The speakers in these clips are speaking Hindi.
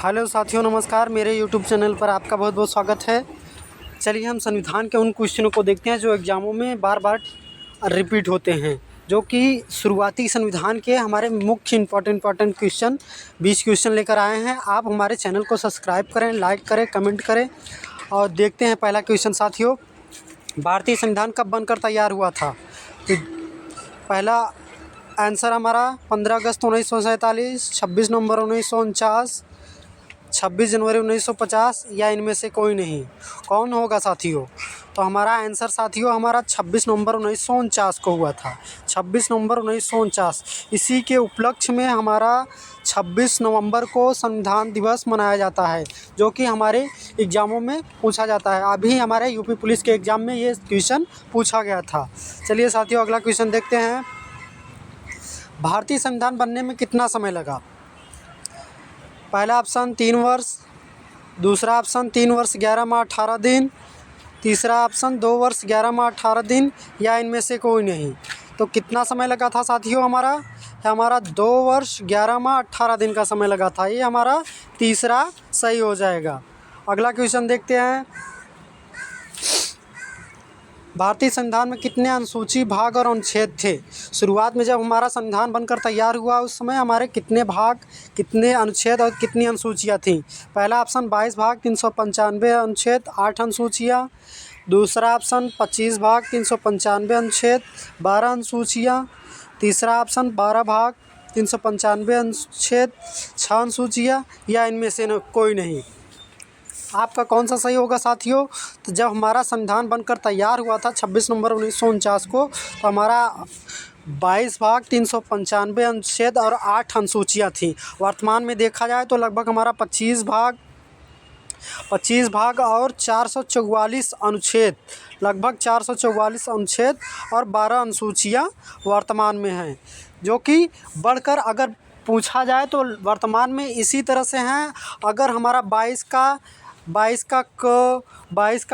हेलो साथियों, नमस्कार। मेरे यूट्यूब चैनल पर आपका बहुत बहुत स्वागत है। चलिए हम संविधान के उन क्वेश्चनों को देखते हैं जो एग्ज़ामों में बार बार रिपीट होते हैं, जो कि शुरुआती संविधान के हमारे मुख्य इम्पॉर्टेंट क्वेश्चन 20 क्वेश्चन लेकर आए हैं। आप हमारे चैनल को सब्सक्राइब करें, लाइक करें, कमेंट करें और देखते हैं पहला क्वेश्चन। साथियों, भारतीय संविधान कब बनकर तैयार हुआ था? तो पहला आंसर हमारा 15 अगस्त 1947, 26 नवंबर 1949, 26 जनवरी 1950 या इनमें से कोई नहीं। कौन होगा साथियों? तो हमारा आंसर साथियों हमारा 26 नवंबर 1949 को हुआ था। 26 नवंबर 1949। इसी के उपलक्ष्य में हमारा 26 नवंबर को संविधान दिवस मनाया जाता है, जो कि हमारे एग्ज़ामों में पूछा जाता है। अभी हमारे यूपी पुलिस के एग्ज़ाम में ये क्वेश्चन पूछा गया था। चलिए साथियों, अगला क्वेश्चन देखते हैं। भारतीय संविधान बनने में कितना समय लगा? पहला ऑप्शन 3 वर्ष, दूसरा ऑप्शन 3 वर्ष 11 माह 18 दिन, तीसरा ऑप्शन 2 वर्ष 11 माह 18 दिन या इनमें से कोई नहीं। तो कितना समय लगा था साथियों? हमारा 2 वर्ष 11 माह 18 दिन का समय लगा था। ये हमारा तीसरा सही हो जाएगा। अगला क्वेश्चन देखते हैं। भारतीय संविधान में कितने अनुसूची, भाग और अनुच्छेद थे? शुरुआत में जब हमारा संविधान बनकर तैयार हुआ उस समय हमारे कितने भाग, कितने अनुच्छेद और कितनी अनुसूचियाँ थीं? पहला ऑप्शन 22 भाग 395 अनुच्छेद 8 अनुसूचियाँ, दूसरा ऑप्शन 25 भाग 395 अनुच्छेद 12 अनुसूचियाँ, तीसरा ऑप्शन 12 भाग 395 अनुच्छेद 6 अनुसूचियाँ या इनमें से कोई नहीं। आपका कौन सा सही होगा साथियों? तो जब हमारा संविधान बनकर तैयार हुआ था 26 नवंबर 1949 को, तो हमारा 22 भाग 395 अनुच्छेद और 8 अनुसूचियाँ थीं। वर्तमान में देखा जाए तो लगभग हमारा 25 भाग और 444 अनुच्छेद, लगभग 444 अनुच्छेद और 12 अनुसूचियाँ वर्तमान में हैं, जो कि बढ़कर अगर पूछा जाए तो वर्तमान में इसी तरह से हैं। अगर हमारा 22 का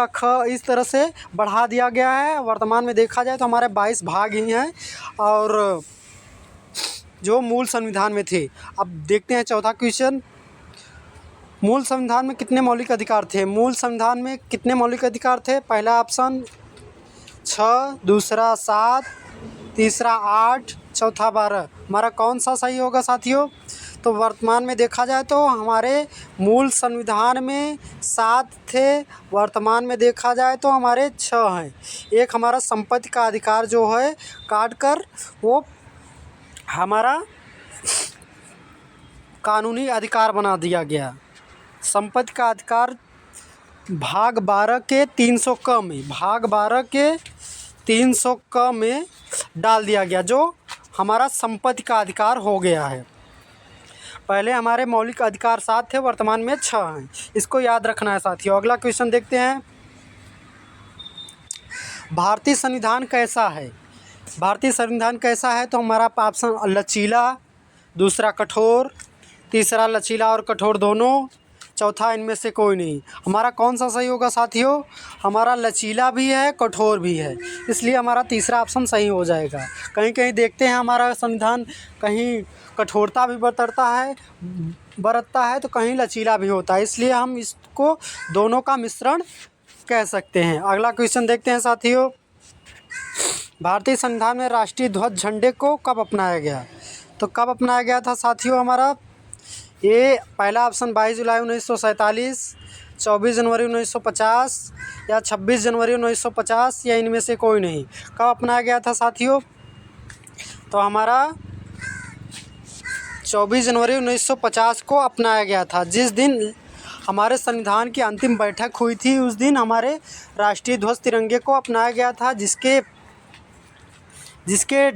ख इस तरह से बढ़ा दिया गया है। वर्तमान में देखा जाए तो हमारे 22 भाग ही हैं और जो मूल संविधान में थे। अब देखते हैं चौथा क्वेश्चन। मूल संविधान में कितने मौलिक अधिकार थे? मूल संविधान में कितने मौलिक अधिकार थे? पहला ऑप्शन 6, दूसरा 7, तीसरा 8, चौथा 12। हमारा कौन सा सही होगा साथियों? तो वर्तमान में देखा जाए तो हमारे मूल संविधान में 7 थे, वर्तमान में देखा जाए तो हमारे 6 हैं। एक हमारा संपत्ति का अधिकार जो है काट कर वो हमारा कानूनी अधिकार बना दिया गया। संपत्ति का अधिकार भाग 12 के 300 क में, भाग 12 के 300 क में डाल दिया गया, जो हमारा संपत्ति का अधिकार हो गया है। पहले हमारे मौलिक अधिकार 7 थे, वर्तमान में 6 हैं। इसको याद रखना है साथियों। अगला क्वेश्चन देखते हैं। भारतीय संविधान कैसा है? भारतीय संविधान कैसा है? तो हमारा ऑप्शन लचीला, दूसरा कठोर, तीसरा लचीला और कठोर दोनों, चौथा इनमें से कोई नहीं। हमारा कौन सा सही होगा साथियों? हमारा लचीला भी है, कठोर भी है, इसलिए हमारा तीसरा ऑप्शन सही हो जाएगा। कहीं कहीं देखते हैं हमारा संविधान कहीं कठोरता भी बरतता है तो कहीं लचीला भी होता है, इसलिए हम इसको दोनों का मिश्रण कह सकते हैं। अगला क्वेश्चन देखते हैं साथियों। भारतीय संविधान में राष्ट्रीय ध्वज झंडे को कब अपनाया गया? तो कब अपनाया गया था साथियों? हमारा ये पहला ऑप्शन 22 जुलाई 1947, 24 जनवरी 1950 या 26 जनवरी 1950 या इनमें से कोई नहीं। कब अपनाया गया था साथियों? तो हमारा 24 जनवरी 1950 को अपनाया गया था। जिस दिन हमारे संविधान की अंतिम बैठक हुई थी उस दिन हमारे राष्ट्रीय ध्वज तिरंगे को अपनाया गया था, जिसके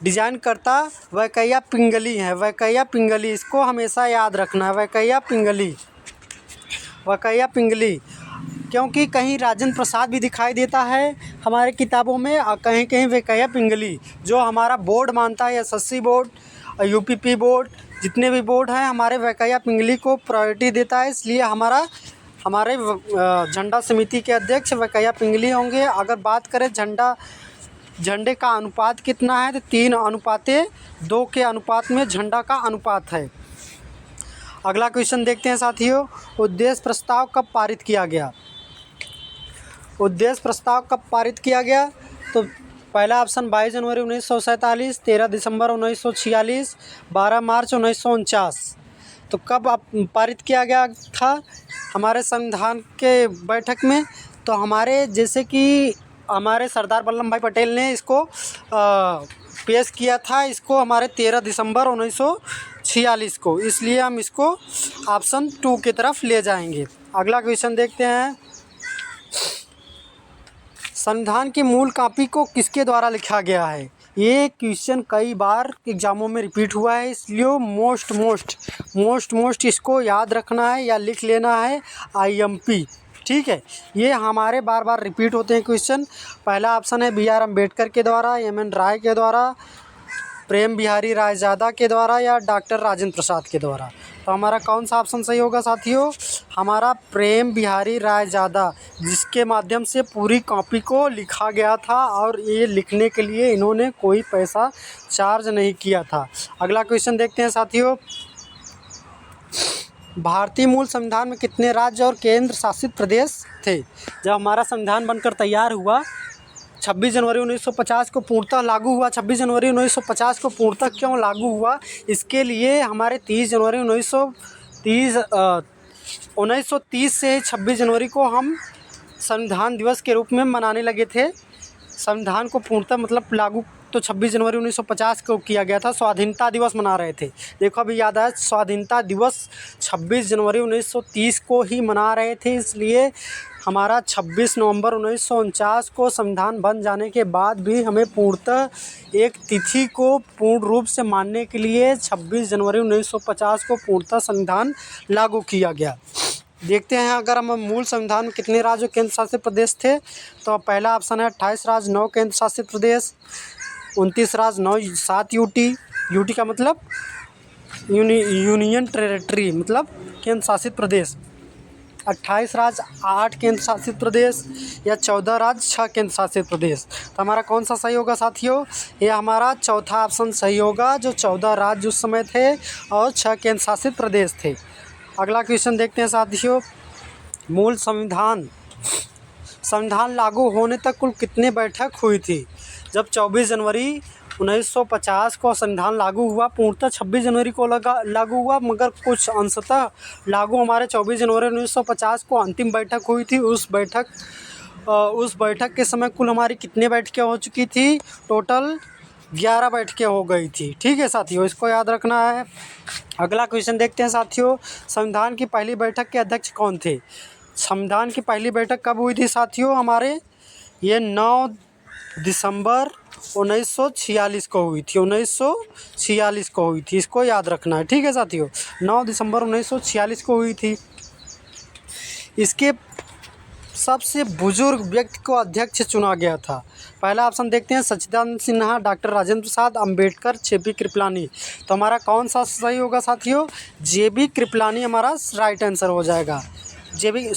डिजाइन करता वैंकैया पिंगली है। वैंकैया पिंगली, इसको हमेशा याद रखना है। वैंकैया पिंगली, क्योंकि कहीं राजेंद्र प्रसाद भी दिखाई देता है हमारे किताबों में और कहीं कहीं वैंकैया पिंगली, जो हमारा बोर्ड मानता है, एसएससी बोर्ड, यूपीपी बोर्ड, जितने भी बोर्ड हैं हमारे वैंकैया पिंगली को प्रायोरिटी देता है। इसलिए हमारे झंडा समिति के अध्यक्ष वैंकैया पिंगली होंगे। अगर बात करें झंडे का अनुपात कितना है, तो 3:2 के अनुपात में झंडा का अनुपात है। अगला क्वेश्चन देखते हैं साथियों, उद्देश्य प्रस्ताव कब पारित किया गया। उद्देश्य प्रस्ताव कब पारित किया गया, तो पहला ऑप्शन 22 जनवरी 1947, 13 दिसंबर 1946, 12 मार्च 1949। तो कब पारित किया गया था हमारे संविधान के बैठक में, तो हमारे जैसे कि हमारे सरदार वल्लभ भाई पटेल ने इसको पेश किया था, इसको हमारे 13 दिसंबर 1946 को, इसलिए हम इसको ऑप्शन 2 की तरफ ले जाएंगे। अगला क्वेश्चन देखते हैं, संविधान की मूल कॉपी को किसके द्वारा लिखा गया है। ये क्वेश्चन कई बार एग्जामों में रिपीट हुआ है, इसलिए मोस्ट इसको याद रखना है या लिख लेना है IMP। ठीक है, ये हमारे बार बार रिपीट होते हैं क्वेश्चन। पहला ऑप्शन है BR अम्बेडकर के द्वारा, MN राय के द्वारा, प्रेम बिहारी रायजादा के द्वारा या डॉक्टर राजेंद्र प्रसाद के द्वारा। तो हमारा कौन सा ऑप्शन सही होगा साथियों, हमारा प्रेम बिहारी रायजादा, जिसके माध्यम से पूरी कॉपी को लिखा गया था और ये लिखने के लिए इन्होंने कोई पैसा चार्ज नहीं किया था। अगला क्वेश्चन देखते हैं साथियों, भारतीय मूल संविधान में कितने राज्य और केंद्र शासित प्रदेश थे। जब हमारा संविधान बनकर तैयार हुआ 26 जनवरी 1950 को पूर्णतः लागू हुआ। 26 जनवरी 1950 को पूर्णतः क्यों लागू हुआ, इसके लिए हमारे 30 जनवरी 1930 से 26 जनवरी को हम संविधान दिवस के रूप में मनाने लगे थे। संविधान को पूर्णतः मतलब लागू तो 26 जनवरी 1950 को किया गया था, स्वाधीनता दिवस मना रहे थे। देखो अभी याद आया, स्वाधीनता दिवस 26 जनवरी 1930 को ही मना रहे थे, इसलिए हमारा 26 नवंबर 1949 को संविधान बन जाने के बाद भी हमें पूर्णतः एक तिथि को पूर्ण रूप से मानने के लिए 26 जनवरी 1950 को पूर्णतः संविधान लागू किया गया। देखते हैं अगर हम मूल संविधान में कितने राज्य और केंद्र शासित प्रदेश थे, तो पहला ऑप्शन है 28 राज्य 9 केंद्र शासित प्रदेश, 29 राज्य 9 7 यूटी का मतलब यूनियन टेरेटरी मतलब केंद्र शासित प्रदेश, 28 राज्य 8 केंद्र शासित प्रदेश या 14 राज्य 6 केंद्र शासित प्रदेश। तो हमारा कौन सा सही होगा साथियों, ये हमारा चौथा ऑप्शन सही होगा, जो 14 राज्य उस समय थे और 6 केंद्र शासित प्रदेश थे। अगला क्वेश्चन देखते हैं साथियों, मूल संविधान लागू होने तक कुल कितने बैठक हुई थी। जब 24 जनवरी 1950 को संविधान लागू हुआ, पूर्णतः 26 जनवरी को लागू हुआ, मगर कुछ अंशतः लागू हमारे 24 जनवरी 1950 को अंतिम बैठक हुई थी। उस बैठक के समय कुल हमारी कितने बैठकें हो चुकी थी, टोटल 11 बैठकें हो गई थी। ठीक है साथियों, इसको याद रखना है। अगला क्वेश्चन देखते हैं साथियों, संविधान की पहली बैठक के अध्यक्ष कौन थे। संविधान की पहली बैठक कब हुई थी साथियों, हमारे ये 9 दिसंबर 1946 को हुई थी। 1946 को हुई थी, इसको याद रखना है। ठीक है साथियों, 9 दिसंबर 1946 को हुई थी। इसके सबसे बुजुर्ग व्यक्ति को अध्यक्ष चुना गया था। पहला ऑप्शन देखते हैं, सच्चिदानंद सिन्हा, डॉक्टर राजेंद्र प्रसाद, अंबेडकर, JB कृपलानी। तो हमारा कौन सा सही होगा साथियों, JB कृपलानी हमारा राइट आंसर हो जाएगा। JB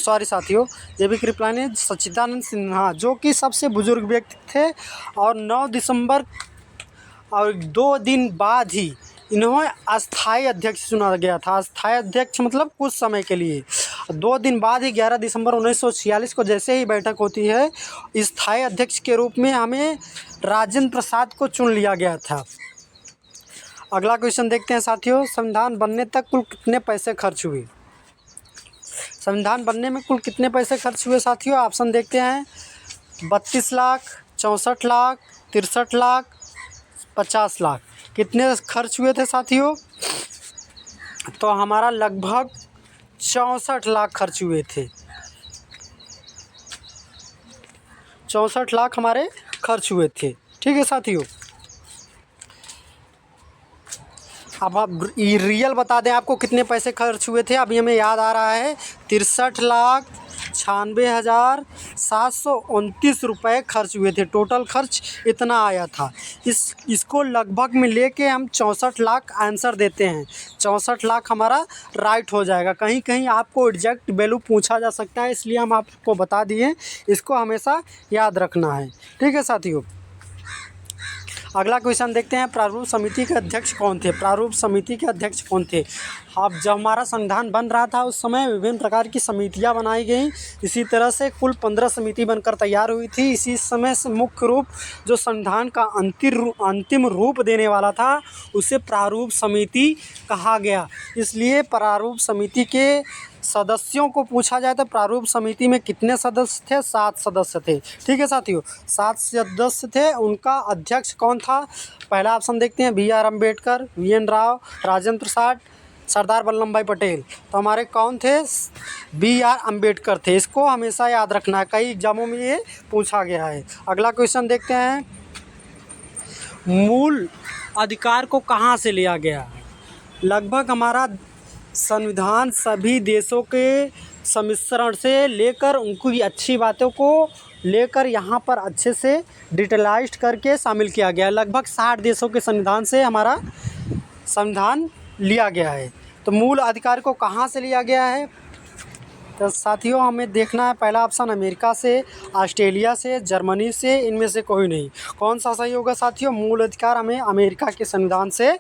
कृपलानी, सच्चिदानंद सिन्हा जो कि सबसे बुजुर्ग व्यक्ति थे, और 9 दिसंबर और 2 दिन बाद ही इन्होंने अस्थायी अध्यक्ष चुना गया था। अस्थायी अध्यक्ष मतलब कुछ समय के लिए। 2 दिन बाद ही 11 दिसंबर 1946 को जैसे ही बैठक होती है, स्थायी अध्यक्ष के रूप में हमें राजेंद्र प्रसाद को चुन लिया गया था। अगला क्वेश्चन देखते हैं साथियों, संविधान बनने तक कुल कितने पैसे खर्च हुए। संविधान बनने में कुल कितने पैसे खर्च हुए साथियों, ऑप्शन देखते हैं, 32 लाख, 64 लाख, 63 लाख, 50 लाख। कितने खर्च हुए थे साथियों, तो हमारा लगभग 64 लाख खर्च हुए थे। 64 लाख हमारे खर्च हुए थे। ठीक है साथियों, अब आप रियल बता दें आपको कितने पैसे खर्च हुए थे। अभी हमें याद आ रहा है 63,96,729 रुपये खर्च हुए थे। टोटल खर्च इतना आया था। इसको लगभग में लेके हम 64 लाख आंसर देते हैं। 64 लाख हमारा राइट हो जाएगा। कहीं कहीं आपको एग्जैक्ट वैल्यू पूछा जा सकता है, इसलिए हम आपको बता दिए, इसको हमेशा याद रखना है। ठीक है साथियों, अगला क्वेश्चन देखते हैं, प्रारूप समिति के अध्यक्ष कौन थे? प्रारूप समिति के अध्यक्ष कौन थे? अब जब हमारा संविधान बन रहा था उस समय विभिन्न प्रकार की समितियां बनाई गई। इसी तरह से कुल 15 समिति बनकर तैयार हुई थी। इसी समय से मुख्य रूप जो संविधान का अंतिम रूप देने वाला था उसे प्रारूप समिति कहा गया। इसलिए प्रारूप समिति के सदस्यों को पूछा जाए तो प्रारूप समिति में कितने सदस्य थे? 7 सदस्य थे। ठीक है साथियों, 7 सदस्य थे। उनका अध्यक्ष कौन था? पहला ऑप्शन देखते हैं, BR अम्बेडकर, VN राव, राजेंद्र प्रसाद, सरदार वल्लभ भाई पटेल। तो हमारे कौन थे? BR अम्बेडकर थे। इसको हमेशा याद रखना है, कई एग्जामों में ये पूछा गया है। अगला क्वेश्चन देखते हैं, मूल अधिकार को कहाँ से लिया गया? लगभग हमारा संविधान सभी देशों के सम्मिश्रण से लेकर उनकी अच्छी बातों को लेकर यहाँ पर अच्छे से डिटेलाइज्ड करके शामिल किया गया है। लगभग 60 देशों के संविधान से हमारा संविधान लिया गया है। तो मूल अधिकार को कहाँ से लिया गया है? तो साथियों हमें देखना है, पहला ऑप्शन अमेरिका से, ऑस्ट्रेलिया से, जर्मनी से, इनमें से कोई नहीं। कौन सा सही होगा साथियों? मूल अधिकार हमें अमेरिका के संविधान से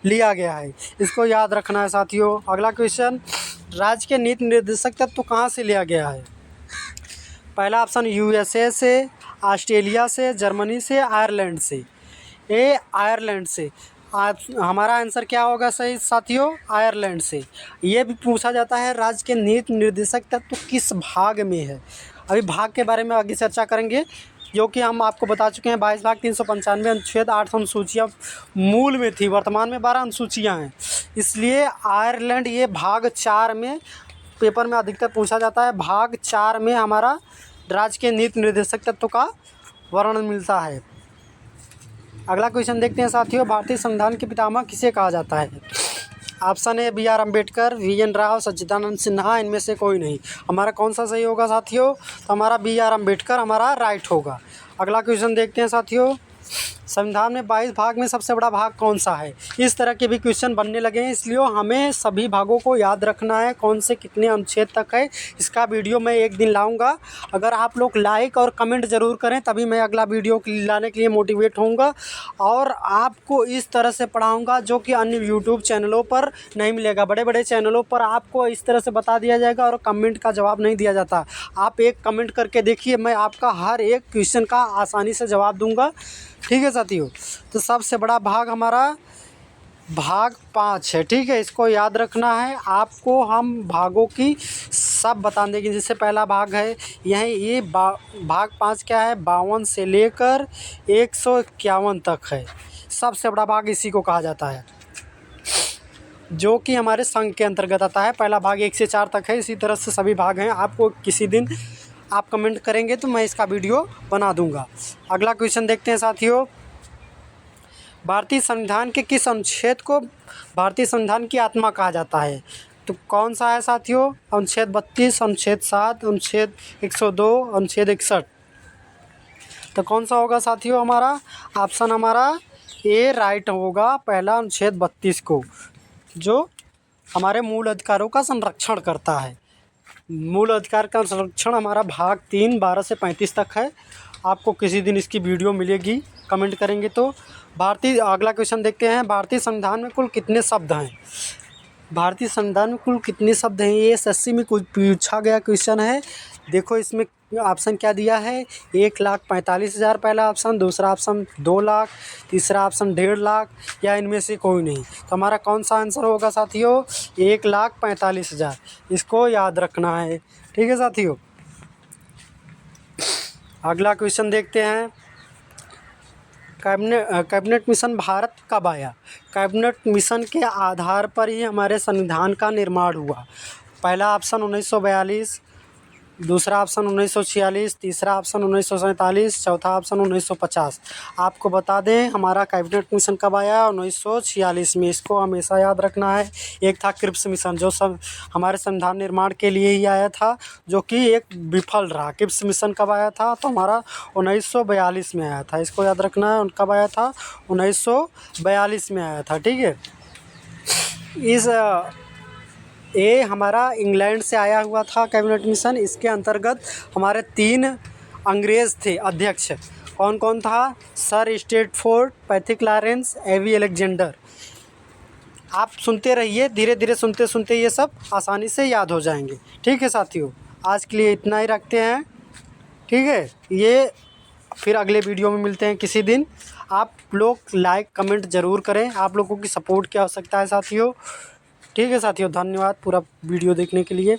लिया गया है, इसको याद रखना है साथियों। अगला क्वेश्चन, राज्य के नीति निर्देशक तत्व कहाँ से लिया गया है? पहला ऑप्शन USA से, ऑस्ट्रेलिया से, जर्मनी से, आयरलैंड से। आयरलैंड से। हमारा आंसर क्या होगा सही साथियों? आयरलैंड से। ये भी पूछा जाता है राज्य के नीति निर्देशक तत्व किस भाग में है। अभी भाग के बारे में आगे चर्चा करेंगे, जो कि हम आपको बता चुके हैं। 22 भाग 395 अनुच्छेद 8 अनुसूचियाँ मूल में थी, वर्तमान में 12 अनुसूचियाँ हैं। इसलिए आयरलैंड ये भाग 4 में पेपर में अधिकतर पूछा जाता है। भाग 4 में हमारा राज्य के नीति निर्देशक तत्व का वर्णन मिलता है। अगला क्वेश्चन देखते हैं साथियों, भारतीय संविधान के पितामह किसे कहा जाता है? Option A BR Ambedkar, VN Rao, Sachchidanand Sinha, इनमें से कोई नहीं। हमारा कौन सा सही होगा साथियों? तो हमारा BR अम्बेडकर हमारा राइट होगा। अगला क्वेश्चन देखते हैं साथियों, संविधान में 22 भाग में सबसे बड़ा भाग कौन सा है? इस तरह के भी क्वेश्चन बनने लगे हैं, इसलिए हमें सभी भागों को याद रखना है, कौन से कितने अनुच्छेद तक है। इसका वीडियो मैं एक दिन लाऊंगा। अगर आप लोग लाइक और कमेंट ज़रूर करें तभी मैं अगला वीडियो लाने के लिए मोटिवेट होऊंगा और आपको इस तरह से पढ़ाऊँगा जो कि अन्य यूट्यूब चैनलों पर नहीं मिलेगा। बड़े बड़े चैनलों पर आपको इस तरह से बता दिया जाएगा और कमेंट का जवाब नहीं दिया जाता। आप एक कमेंट करके देखिए, मैं आपका हर एक क्वेश्चन का आसानी से जवाब दूँगा। ठीक है साथियों, तो सबसे बड़ा भाग हमारा भाग 5 है। ठीक है, इसको याद रखना है आपको। हम भागों की सब बता देंगे। जैसे पहला भाग है यही, ये भाग 5 क्या है? 52 से लेकर 151 तक है। सबसे बड़ा भाग इसी को कहा जाता है, जो कि हमारे संघ के अंतर्गत आता है। पहला भाग 1 से 4 तक है। इसी तरह से सभी भाग हैं। आपको किसी दिन आप कमेंट करेंगे तो मैं इसका वीडियो बना दूंगा। अगला क्वेश्चन देखते हैं साथियों, भारतीय संविधान के किस अनुच्छेद को भारतीय संविधान की आत्मा कहा जाता है? तो कौन सा है साथियों? अनुच्छेद 32, अनुच्छेद 7, अनुच्छेद 102, अनुच्छेद 61। तो कौन सा होगा साथियों? हमारा ऑप्शन हमारा ए राइट होगा, पहला अनुच्छेद 32 को, जो हमारे मूल अधिकारों का संरक्षण करता है। मूल अधिकार का संरक्षण हमारा भाग 3 12 से 35 तक है। आपको किसी दिन इसकी वीडियो मिलेगी, कमेंट करेंगे तो। अगला क्वेश्चन देखते हैं, भारतीय संविधान में कुल कितने शब्द हैं? भारतीय संविधान में कुल कितने शब्द हैं? ये SSC में कुछ पूछा गया क्वेश्चन है। देखो इसमें ऑप्शन क्या दिया है, 1,45,000 पहला ऑप्शन, दूसरा ऑप्शन 2 लाख, तीसरा ऑप्शन 1.5 लाख, या इनमें से कोई नहीं। तो हमारा कौन सा आंसर होगा साथियों? 1,45,000। इसको याद रखना है। ठीक है साथियों, अगला क्वेश्चन देखते हैं, कैबिनेट मिशन भारत कब आया? कैबिनेट मिशन के आधार पर ही हमारे संविधान का निर्माण हुआ। पहला ऑप्शन 1942, दूसरा ऑप्शन 1946, तीसरा ऑप्शन 1947, चौथा ऑप्शन 1950। आपको बता दें हमारा कैबिनेट मिशन कब आया? 1946 में। इसको हमेशा याद रखना है। एक था क्रिप्स मिशन, जो सब हमारे संविधान निर्माण के लिए ही आया था, जो कि एक विफल रहा। क्रिप्स मिशन कब आया था? तो हमारा 1942 में आया था। इसको याद रखना है। कब आया था? 1942 में आया था। ठीक है, ये हमारा इंग्लैंड से आया हुआ था कैबिनेट मिशन। इसके अंतर्गत हमारे 3 अंग्रेज़ थे अध्यक्ष। कौन कौन था? सर स्ट्रेटफोर्ड, पैथिक लॉरेंस, एवी अलेक्जेंडर। आप सुनते रहिए, धीरे धीरे सुनते सुनते ये सब आसानी से याद हो जाएंगे। ठीक है साथियों, आज के लिए इतना ही रखते हैं। ठीक है, ये फिर अगले वीडियो में मिलते हैं किसी दिन। आप लोग लाइक कमेंट ज़रूर करें, आप लोगों की सपोर्ट की आवश्यकता है साथियों। ठीक है साथियों, धन्यवाद पूरा वीडियो देखने के लिए।